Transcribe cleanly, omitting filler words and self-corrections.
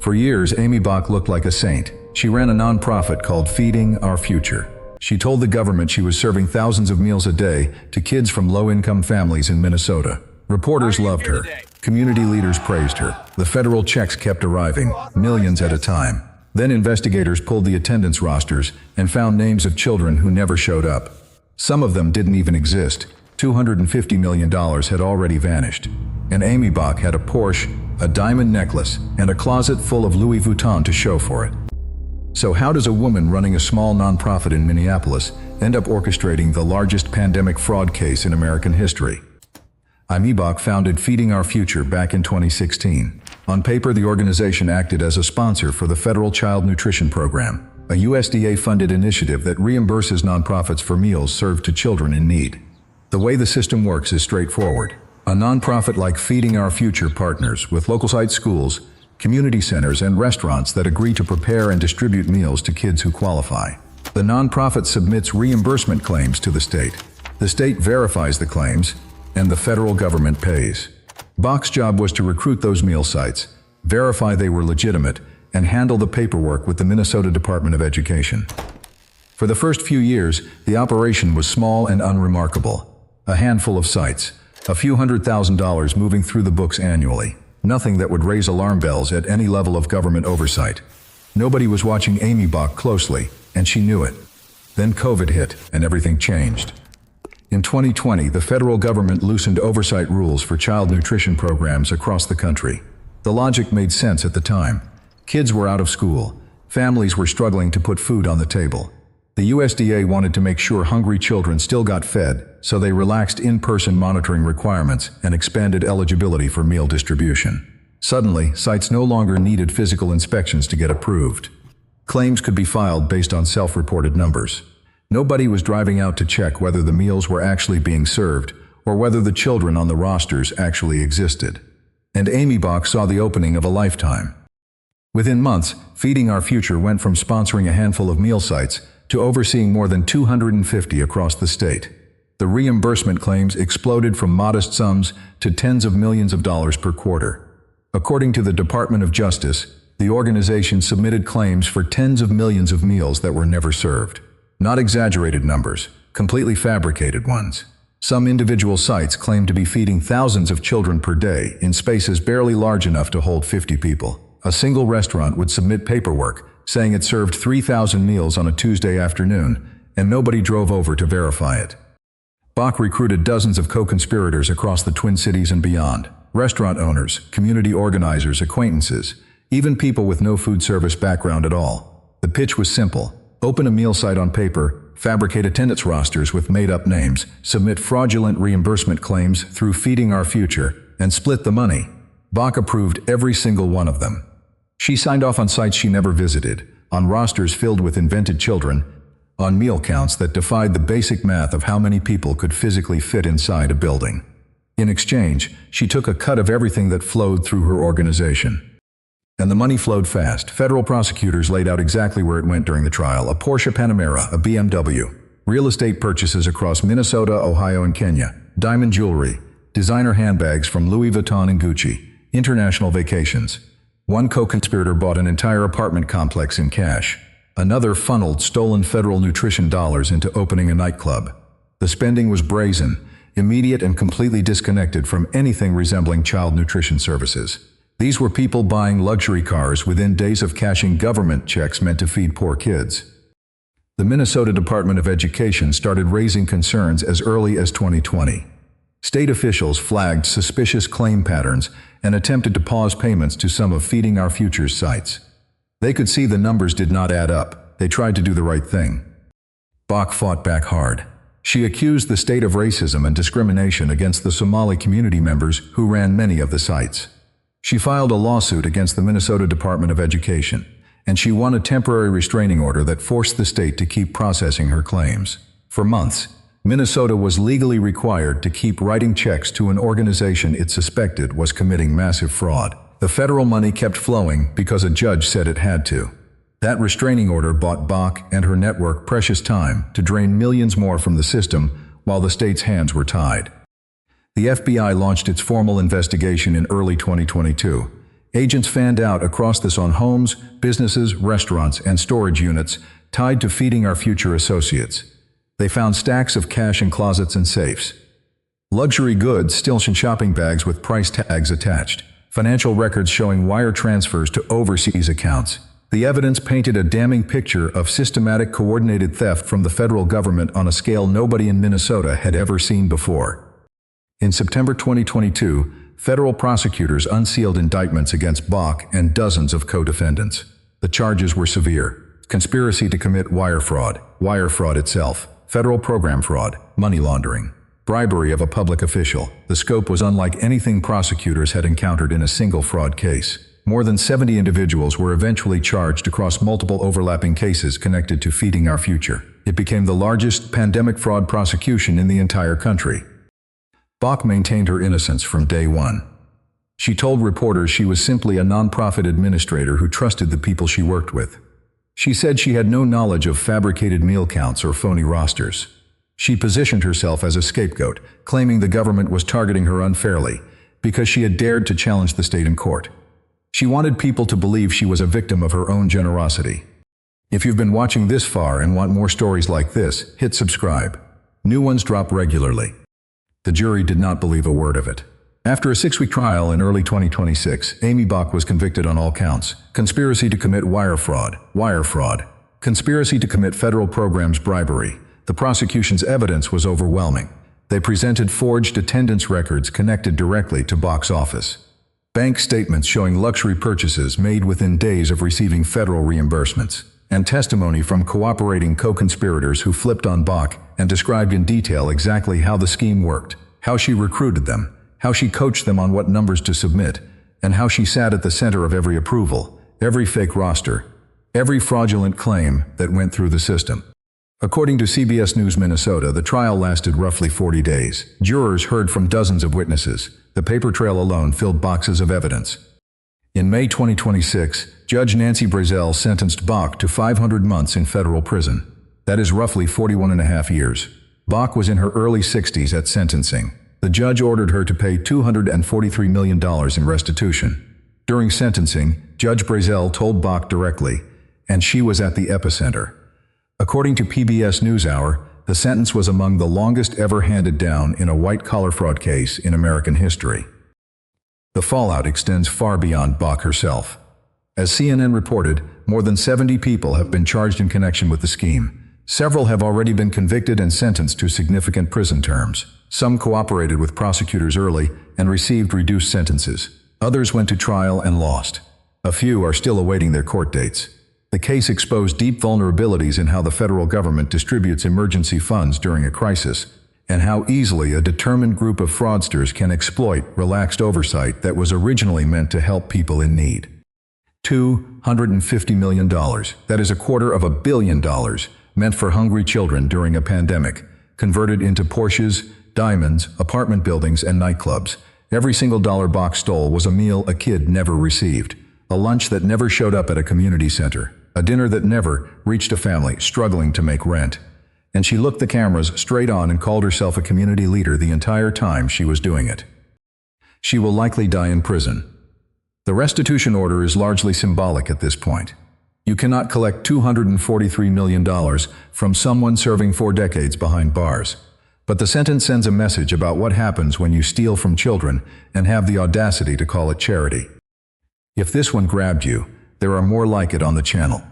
For years, Aimee Bock looked like a saint. She ran a nonprofit called Feeding Our Future. She told the government she was serving thousands of meals a day to kids from low-income families in Minnesota. Reporters loved her. Community leaders praised her. The federal checks kept arriving, millions at a time. Then investigators pulled the attendance rosters and found names of children who never showed up. Some of them didn't even exist. $250 million had already vanished. And Aimee Bock had a Porsche, a diamond necklace, and a closet full of Louis Vuitton to show for it. So how does a woman running a small nonprofit in Minneapolis end up orchestrating the largest pandemic fraud case in American history? Aimee Bock founded Feeding Our Future back in 2016. On paper, the organization acted as a sponsor for the Federal Child Nutrition Program, a USDA-funded initiative that reimburses nonprofits for meals served to children in need. The way the system works is straightforward. A nonprofit like Feeding Our Future partners with local site schools, community centers, and restaurants that agree to prepare and distribute meals to kids who qualify. The nonprofit submits reimbursement claims to the state. The state verifies the claims, and the federal government pays. Bock's job was to recruit those meal sites, verify they were legitimate, and handle the paperwork with the Minnesota Department of Education. For the first few years, the operation was small and unremarkable. A handful of sites, a few $100,000 moving through the books annually. Nothing that would raise alarm bells at any level of government oversight. Nobody was watching Aimee Bock closely, and she knew it. Then COVID hit, and everything changed. In 2020, the federal government loosened oversight rules for child nutrition programs across the country. The logic made sense at the time. Kids were out of school. Families were struggling to put food on the table. The USDA wanted to make sure hungry children still got fed, so they relaxed in-person monitoring requirements and expanded eligibility for meal distribution. Suddenly, sites no longer needed physical inspections to get approved. Claims could be filed based on self-reported numbers. Nobody was driving out to check whether the meals were actually being served or whether the children on the rosters actually existed. And Aimee Bock saw the opening of a lifetime. Within months, Feeding Our Future went from sponsoring a handful of meal sites to overseeing more than 250 across the state. The reimbursement claims exploded from modest sums to tens of millions of dollars per quarter. According to the Department of Justice, the organization submitted claims for tens of millions of meals that were never served. Not exaggerated numbers, completely fabricated ones. Some individual sites claim to be feeding thousands of children per day in spaces barely large enough to hold 50 people. A single restaurant would submit paperwork saying it served 3,000 meals on a Tuesday afternoon, and nobody drove over to verify it. Bock recruited dozens of co-conspirators across the Twin Cities and beyond. Restaurant owners, community organizers, acquaintances, even people with no food service background at all. The pitch was simple. Open a meal site on paper, fabricate attendance rosters with made-up names, submit fraudulent reimbursement claims through Feeding Our Future, and split the money. Bock approved every single one of them. She signed off on sites she never visited, on rosters filled with invented children, on meal counts that defied the basic math of how many people could physically fit inside a building. In exchange, she took a cut of everything that flowed through her organization. And the money flowed fast. Federal prosecutors laid out exactly where it went during the trial: a Porsche Panamera, a BMW, real estate purchases across Minnesota, Ohio, and Kenya, diamond jewelry, designer handbags from Louis Vuitton and Gucci, international vacations. One co-conspirator bought an entire apartment complex in cash. Another funneled stolen federal nutrition dollars into opening a nightclub. The spending was brazen, immediate, and completely disconnected from anything resembling child nutrition services. These were people buying luxury cars within days of cashing government checks meant to feed poor kids. The Minnesota Department of Education started raising concerns as early as 2020. State officials flagged suspicious claim patterns and attempted to pause payments to some of Feeding Our Future's sites. They could see the numbers did not add up. They tried to do the right thing. Bock fought back hard. She accused the state of racism and discrimination against the Somali community members who ran many of the sites. She filed a lawsuit against the Minnesota Department of Education, and she won a temporary restraining order that forced the state to keep processing her claims. For months, Minnesota was legally required to keep writing checks to an organization it suspected was committing massive fraud. The federal money kept flowing because a judge said it had to. That restraining order bought Bock and her network precious time to drain millions more from the system while the state's hands were tied. The FBI launched its formal investigation in early 2022. Agents fanned out across this on homes, businesses, restaurants, and storage units tied to Feeding Our Future associates. They found stacks of cash in closets and safes. Luxury goods stills in shopping bags with price tags attached. Financial records showing wire transfers to overseas accounts. The evidence painted a damning picture of systematic coordinated theft from the federal government on a scale nobody in Minnesota had ever seen before. In September 2022, federal prosecutors unsealed indictments against Bock and dozens of co-defendants. The charges were severe: conspiracy to commit wire fraud itself, federal program fraud, money laundering, bribery of a public official. The scope was unlike anything prosecutors had encountered in a single fraud case. More than 70 individuals were eventually charged across multiple overlapping cases connected to Feeding Our Future. It became the largest pandemic fraud prosecution in the entire country. Bock maintained her innocence from day one. She told reporters she was simply a nonprofit administrator who trusted the people she worked with. She said she had no knowledge of fabricated meal counts or phony rosters. She positioned herself as a scapegoat, claiming the government was targeting her unfairly because she had dared to challenge the state in court. She wanted people to believe she was a victim of her own generosity. If you've been watching this far and want more stories like this, hit subscribe. New ones drop regularly. The jury did not believe a word of it. After a 6-week trial in early 2026, Aimee Bock was convicted on all counts: conspiracy to commit wire fraud, conspiracy to commit federal programs bribery. The prosecution's evidence was overwhelming. They presented forged attendance records connected directly to Bock's office, bank statements showing luxury purchases made within days of receiving federal reimbursements, and testimony from cooperating co-conspirators who flipped on Bock and described in detail exactly how the scheme worked, how she recruited them, how she coached them on what numbers to submit, and how she sat at the center of every approval, every fake roster, every fraudulent claim that went through the system. According to CBS News Minnesota, the trial lasted roughly 40 days. Jurors heard from dozens of witnesses. The paper trail alone filled boxes of evidence. In May 2026, Judge Nancy Brazel sentenced Bock to 500 months in federal prison. That is roughly 41.5 years. Bock was in her early 60s at sentencing. The judge ordered her to pay $243 million in restitution. During sentencing, Judge Brazel told Bock directly, and she was at the epicenter. According to PBS NewsHour, the sentence was among the longest ever handed down in a white-collar fraud case in American history. The fallout extends far beyond Bock herself. As CNN reported, more than 70 people have been charged in connection with the scheme. Several have already been convicted and sentenced to significant prison terms. Some cooperated with prosecutors early and received reduced sentences. Others went to trial and lost. A few are still awaiting their court dates. The case exposed deep vulnerabilities in how the federal government distributes emergency funds during a crisis, and how easily a determined group of fraudsters can exploit relaxed oversight that was originally meant to help people in need. $250 million, that is $250 million, meant for hungry children during a pandemic, converted into Porsches, diamonds, apartment buildings, and nightclubs. Every single dollar Bock stole was a meal a kid never received, a lunch that never showed up at a community center, a dinner that never reached a family struggling to make rent. And she looked the cameras straight on and called herself a community leader the entire time she was doing it. She will likely die in prison. The restitution order is largely symbolic at this point. You cannot collect $243 million from someone serving 4 decades behind bars. But the sentence sends a message about what happens when you steal from children and have the audacity to call it charity. If this one grabbed you, there are more like it on the channel.